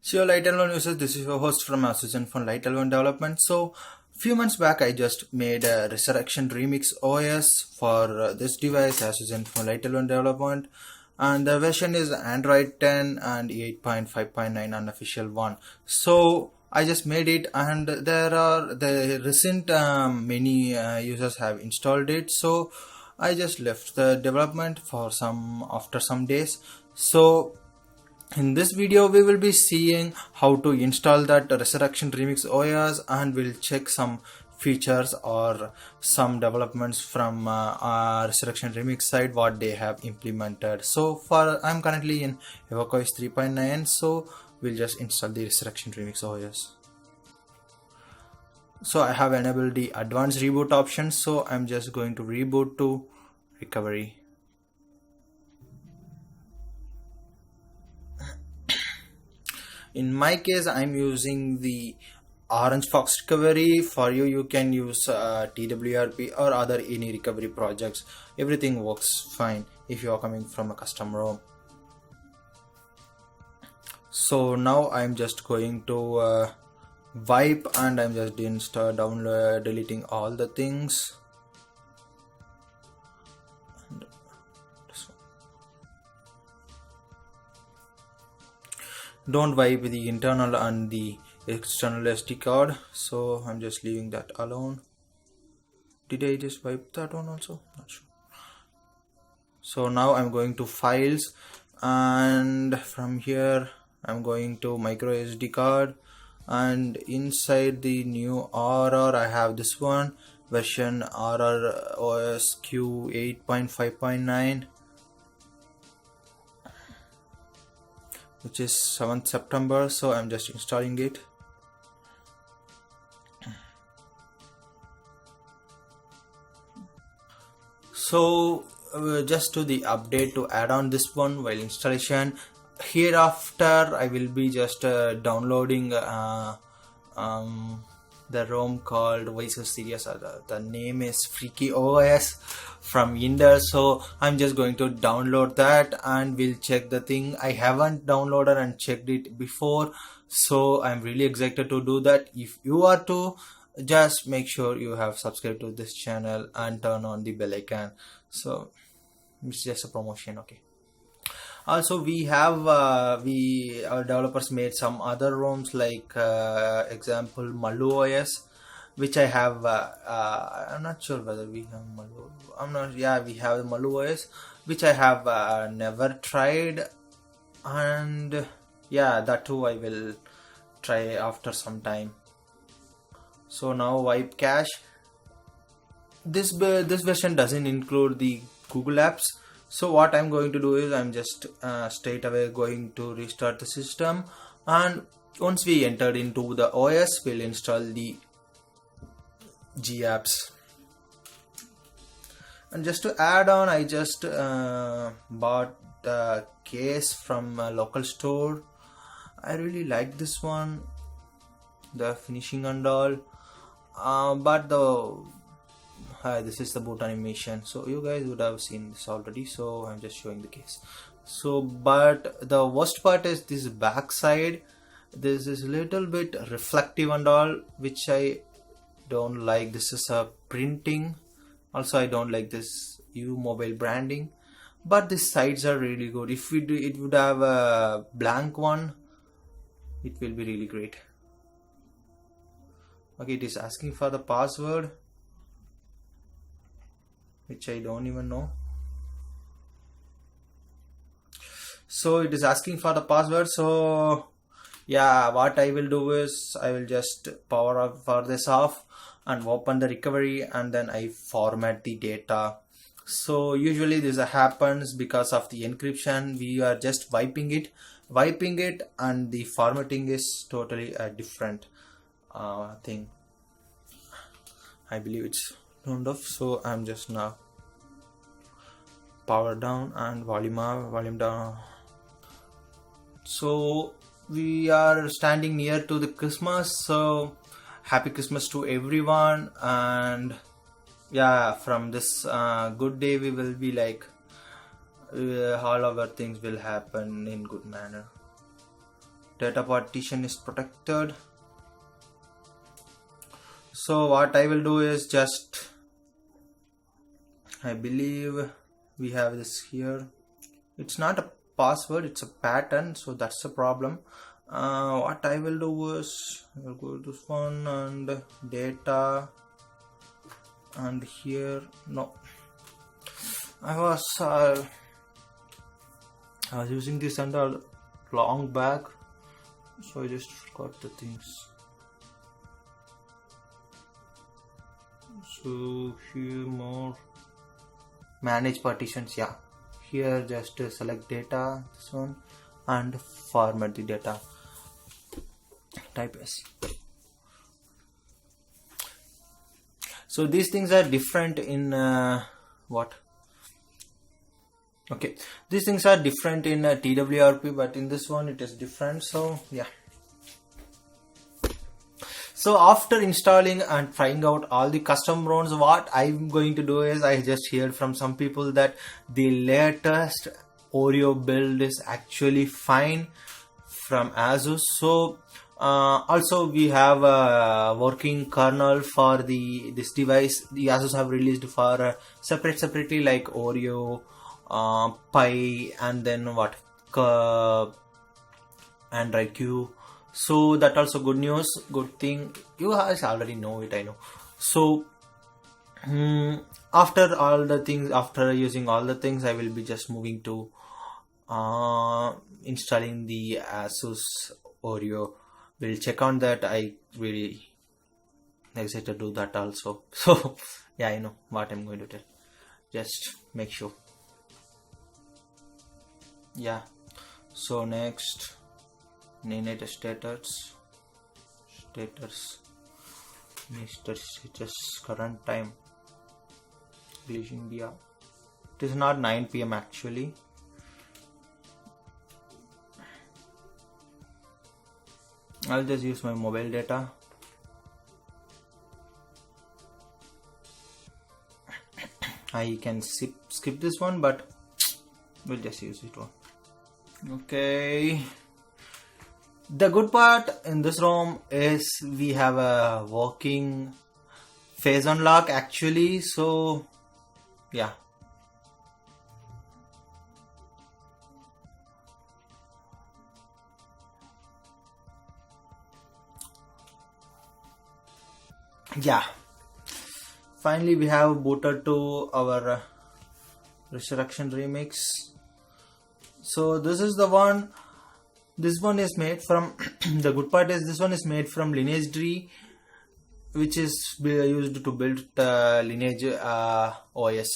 So Lite L1 users, this is your host from ASUS Zenfone Lite L1 development. So few months back I just made a Resurrection Remix OS for this device, ASUS Zenfone Lite L1 development, and the version is Android 10 and 8.5.9 unofficial one. So I just made it, and there are the recent many users have installed it. So I just left the development for after some days. So in this video we will be seeing how to install that Resurrection Remix OS, and we'll check some features or some developments from Resurrection Remix side, what they have implemented. So I'm currently in EvoCOS 3.9, so we'll just install the Resurrection Remix OS. So I have enabled the advanced reboot option, so I'm just going to reboot to recovery. In my case, I'm using the Orange Fox recovery. For you can use TWRP or other any recovery projects. Everything works fine if you are coming from a custom ROM. So now I'm just going to wipe, and I'm just deleting all the things. Don't wipe the internal and the external SD card, so I'm just leaving that alone. Did I just wipe that one also? Not sure. So now I'm going to files, and from here I'm going to micro SD card, and inside the new RR I have this one version RR OS Q 8.5.9, which is 7th September. So I'm just installing it. So just do the update to add on this one while installation. Hereafter I will be just downloading the ROM called ASUS series. The name is Freaky OS from Inder. So I'm just going to download that, and we'll check the thing. I haven't downloaded and checked it before, so I'm really excited to do that. If you are to, just make sure you have subscribed to this channel and turn on the bell icon. So it's just a promotion, okay. Also, we have our developers made some other ROMs, like example Malu OS, which I have. I'm not sure whether we have Malu. We have Malu OS, which I have never tried, and yeah, that too I will try after some time. So now wipe cache. This version doesn't include the Google apps. So what I'm going to do is I'm just straight away going to restart the system, and once we entered into the OS, we'll install the G apps. And just to add on, I just bought the case from a local store. I really like this one, the finishing and all, but this is the boot animation, so you guys would have seen this already, so I'm just showing the case. So but the worst part is this back side. This is a little bit reflective and all, which I don't like. This is a printing. Also, I don't like this mobile branding, but the sides are really good. If it would have a blank one, it will be really great. Okay, it is asking for the password, which I don't even know. So it is asking for the password. So yeah, what I will do is I will just power this off and open the recovery, and then I format the data. So usually this happens because of the encryption. We are just wiping it, and the formatting is totally a different thing. I believe it's turned off, so I'm just now power down and volume down. So we are standing near to the Christmas, so happy Christmas to everyone. And yeah, from this good day we will be like all our things will happen in good manner. data partition is protected. So what I will do is just, I believe we have this here. It's not a password, it's a pattern, so that's the problem. What I will do is I will go to this one and data, and here no, I was using this under long back, so I just forgot the things. So here more manage partitions, yeah, here just select data, this one, and format the data, type S. So these things are different in what? Okay, these things are different in TWRP, but in this one it is different. So yeah. So after installing and trying out all the custom ROMs, what I'm going to do is, I just heard from some people that the latest Oreo build is actually fine from ASUS. So also we have a working kernel for this device. The ASUS have released for separately, like Oreo, Pi, and then what, Android Q. So that also good news, good thing. You guys already know it, I know. So after using all the things, I will be just moving to installing the ASUS Oreo. We'll check on that. I really excited to do that also. So yeah, I know what I'm going to tell. Just make sure. Yeah. So next, United status current time, English India. It is not 9 PM actually. I'll just use my mobile data. I can skip this one, but we'll just use it one. Okay. The good part in this ROM is we have a working FaceUnlock actually. So yeah. Yeah, finally we have booted to our Resurrection Remix. So this is the one. This one is made from the good part is this one is made from Lineage tree, which is used to build Lineage OS.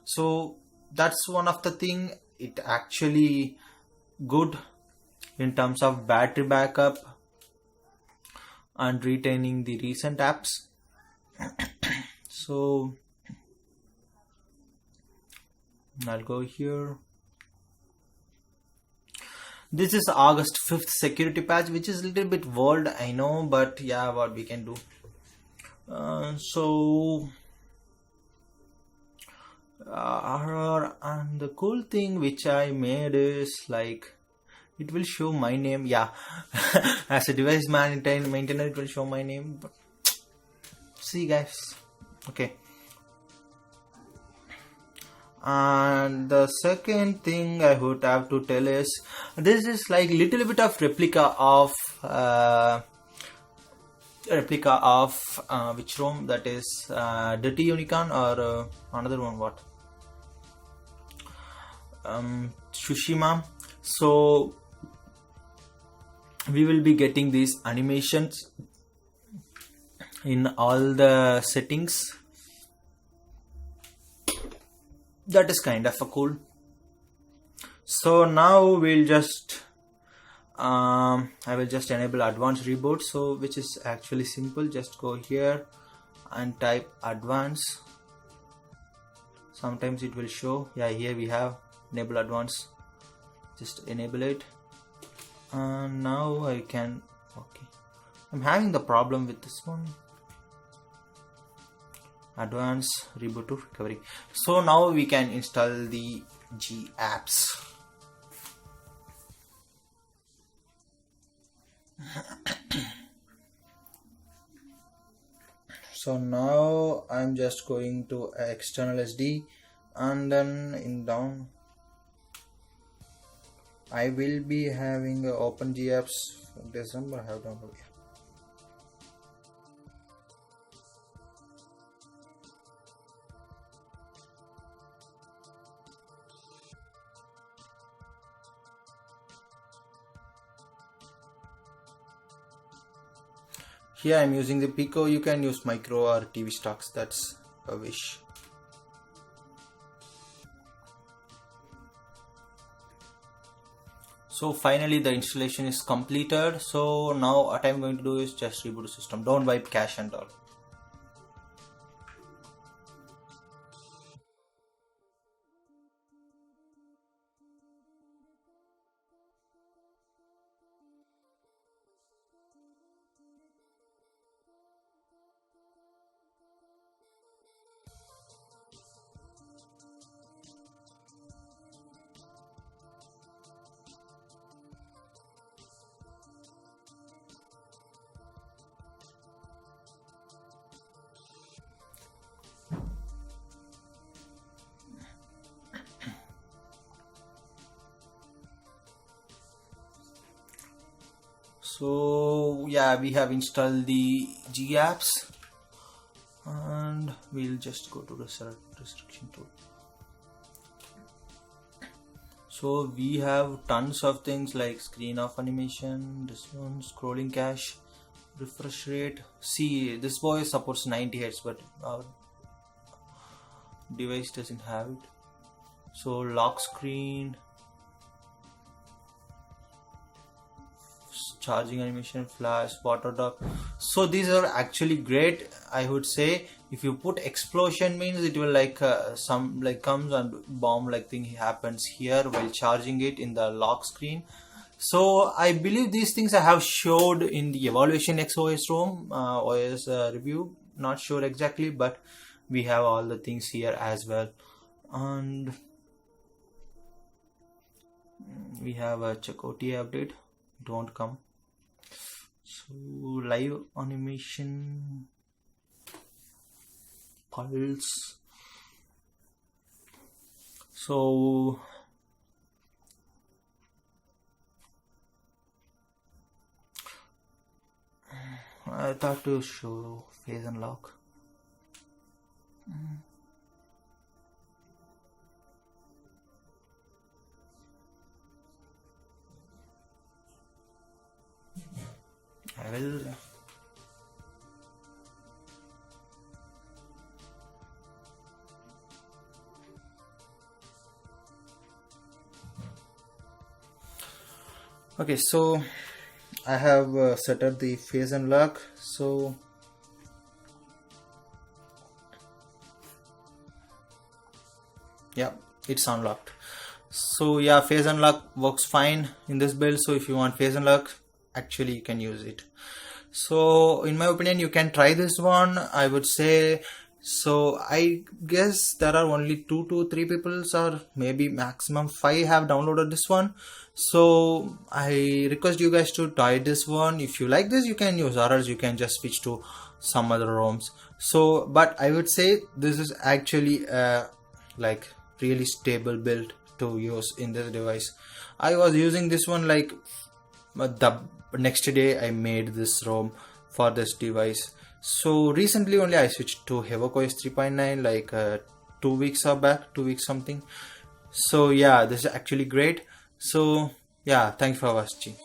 So that's one of the thing. It actually good in terms of battery backup and retaining the recent apps. So I'll go here. This is August 5th security patch, which is a little bit old, I know, but yeah, what we can do. And the cool thing which I made is like it will show my name. Yeah, as a device maintainer, it will show my name. But see, guys, okay. And the second thing I would have to tell is this is like little bit of replica of which ROM, that is Dirty Unicorn, or another one, what, Tsushima. So we will be getting these animations in all the settings. That is kind of a cool. So now we'll just I will just enable advanced reboot, so which is actually simple. Just go here and type advanced. Sometimes it will show. Yeah, here we have enable advanced. Just enable it, and now I can. Okay, I'm having the problem with this one. Advanced reboot to recovery. So now we can install the G apps. So now I'm just going to external SD, and then in down I will be having OpenGApps for December. I have downloaded. Here I'm using the Pico. You can use micro or TV stocks, that's a wish. So finally the installation is completed. So now what I'm going to do is just reboot the system. Don't wipe cache and all. So yeah, we have installed the GApps, and we'll just go to the restriction tool. So we have tons of things like screen off animation, this one, scrolling cache, refresh rate. See, this boy supports 90 Hz, but our device doesn't have it. So lock screen, charging animation, flash, water drop. So these are actually great. I would say if you put explosion, means it will like some like comes and bomb like thing happens here while charging it in the lock screen. So I believe these things I have showed in the evaluation XOS ROM OS review. Not sure exactly, but we have all the things here as well. And we have a check OTA update. It won't come. So live animation, pulse. So I thought to show FaceUnlock. I will. Okay, so I have set up the FaceUnlock. So yeah, it's unlocked. So yeah, FaceUnlock works fine in this build. So if you want FaceUnlock, actually you can use it. So in my opinion, you can try this one, I would say. So I guess there are only 2 to 3 people, or maybe maximum 5 have downloaded this one. So I request you guys to try this one. If you like this, you can use, or else you can just switch to some other ROMs. So but I would say this is actually like really stable build to use in this device. I was using this one like the next day I made this ROM for this device. So recently only I switched to HevoCOS 3.9 like 2 weeks back, 2 weeks something. So yeah, this is actually great. So yeah, thanks for watching.